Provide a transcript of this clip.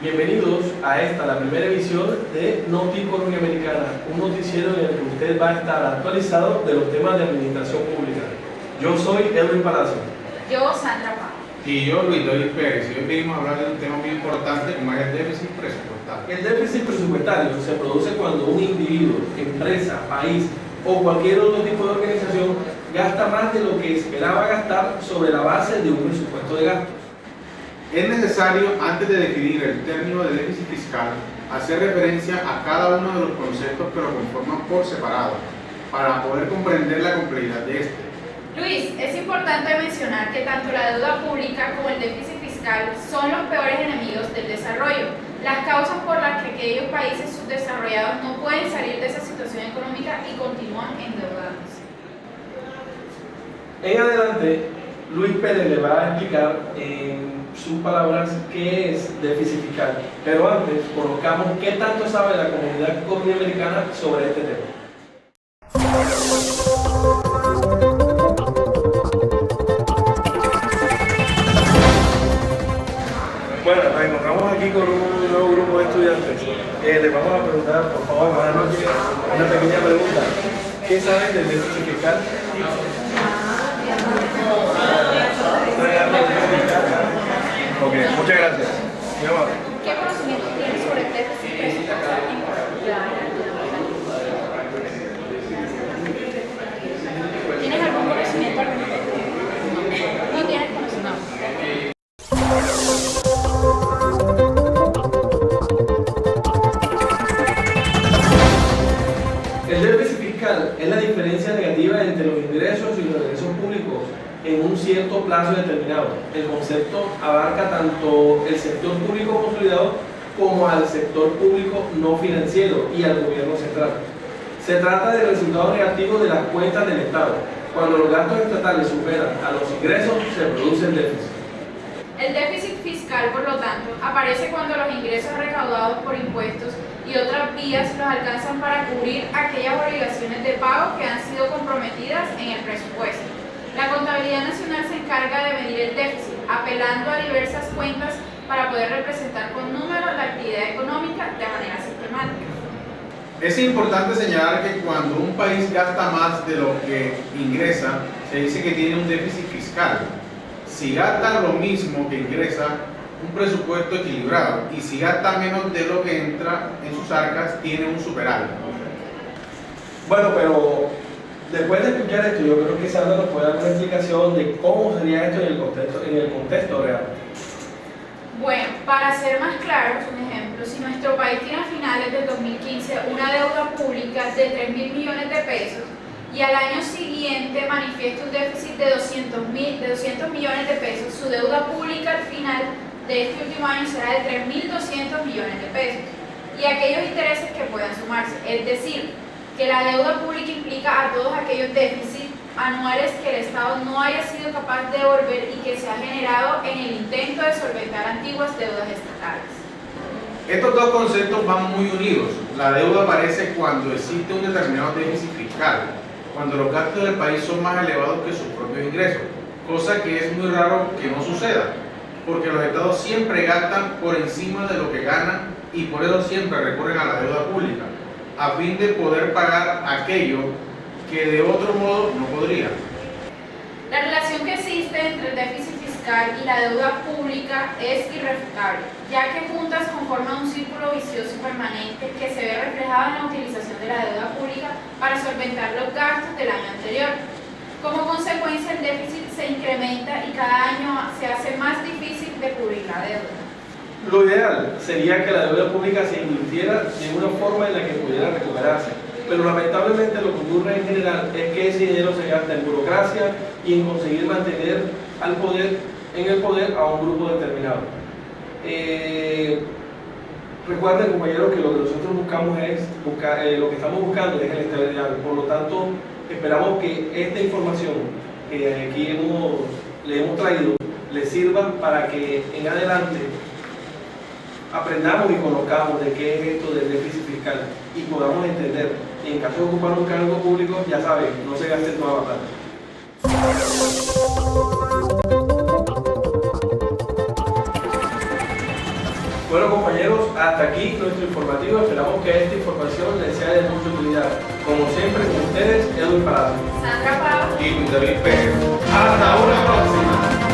Bienvenidos a esta, la primera edición de Noti Colombia Americana, un noticiero en el que usted va a estar actualizado de los temas de administración pública. Yo soy Edwin Palacio. Yo, Sandra Paz. Y yo, Luis David Pérez. Y hoy venimos a hablar de un tema muy importante como es el déficit presupuestario. El déficit presupuestario se produce cuando un individuo, empresa, país o cualquier otro tipo de organización gasta más de lo que esperaba gastar sobre la base de un presupuesto de gasto. Es necesario, antes de definir el término de déficit fiscal, hacer referencia a cada uno de los conceptos que lo conforman por separado, para poder comprender la complejidad de este. Luis, es importante mencionar que tanto la deuda pública como el déficit fiscal son los peores enemigos del desarrollo, las causas por las que aquellos países subdesarrollados no pueden salir de esa situación económica y continúan endeudándose. En adelante, Luis Pérez le va a explicar en sus palabras qué es déficit fiscal, pero antes conozcamos qué tanto sabe la comunidad colombiana sobre este tema. Bueno, nos encontramos aquí con un nuevo grupo de estudiantes. Les vamos a preguntar, por favor, buenas noches, una pequeña pregunta. ¿Qué saben del déficit fiscal? Ok, muchas gracias. ¿Qué conocimiento tienes sobre el déficit presupuestario en particular? ¿Tienes algún conocimiento al respecto? No tienes conocimiento. El déficit fiscal es la diferencia negativa entre los ingresos y los egresos públicos en un cierto plazo determinado. El concepto abarca tanto el sector público consolidado como al sector público no financiero y al gobierno central. Se trata del resultado negativo de las cuentas del Estado. Cuando los gastos estatales superan a los ingresos, se produce el déficit. El déficit fiscal, por lo tanto, aparece cuando los ingresos recaudados por impuestos y otras vías los alcanzan para cubrir aquellas obligaciones de pago que han sido comprometidas en el presupuesto. La Contabilidad Nacional se encarga de medir el déficit, apelando a diversas cuentas para poder representar con números la actividad económica de manera sistemática. Es importante señalar que cuando un país gasta más de lo que ingresa, se dice que tiene un déficit fiscal. Si gasta lo mismo que ingresa, un presupuesto equilibrado, y si gasta menos de lo que entra en sus arcas, tiene un superávit. Bueno, pero después de escuchar esto, yo creo que Sandra nos puede dar una explicación de cómo sería esto en el contexto real. Bueno, para ser más claros, un ejemplo, si nuestro país tiene a finales del 2015 una deuda pública de 3.000 millones de pesos y al año siguiente manifiesta un déficit de 200 millones de pesos, su deuda pública al final de este último año será de 3.200 millones de pesos y aquellos intereses que puedan sumarse, es decir, que la deuda pública implica a todos aquellos déficits anuales que el Estado no haya sido capaz de devolver y que se ha generado en el intento de solventar antiguas deudas estatales. Estos dos conceptos van muy unidos. La deuda aparece cuando existe un determinado déficit fiscal, cuando los gastos del país son más elevados que sus propios ingresos, cosa que es muy raro que no suceda, porque los estados siempre gastan por encima de lo que ganan y por eso siempre recurren a la deuda pública, a fin de poder pagar aquello que de otro modo no podría. La relación que existe entre el déficit fiscal y la deuda pública es irrefutable, ya que juntas conforman un círculo vicioso permanente que se ve reflejado en la utilización de la deuda pública para solventar los gastos del año anterior. Como consecuencia, el déficit se incrementa y cada año se hace más difícil de cubrir la deuda. Lo ideal sería que la deuda pública se invirtiera de una forma en la que pudiera recuperarse, pero lamentablemente lo que ocurre en general es que ese dinero se gasta en burocracia y en conseguir mantener en el poder a un grupo determinado. Recuerden, compañeros, que lo que nosotros buscamos es lo que estamos buscando es el estabilidad. Por lo tanto, esperamos que esta información que aquí le hemos traído les sirva para que en adelante aprendamos y conozcamos de qué es esto del déficit fiscal y podamos entender. Y en caso de ocupar un cargo público, ya saben, no se gasten toda la plata. Bueno compañeros, hasta aquí nuestro informativo. Esperamos que esta información les sea de mucha utilidad. Como siempre con ustedes, Edwin Palacio, Sandra Pau y Luis David Pérez. hasta una próxima.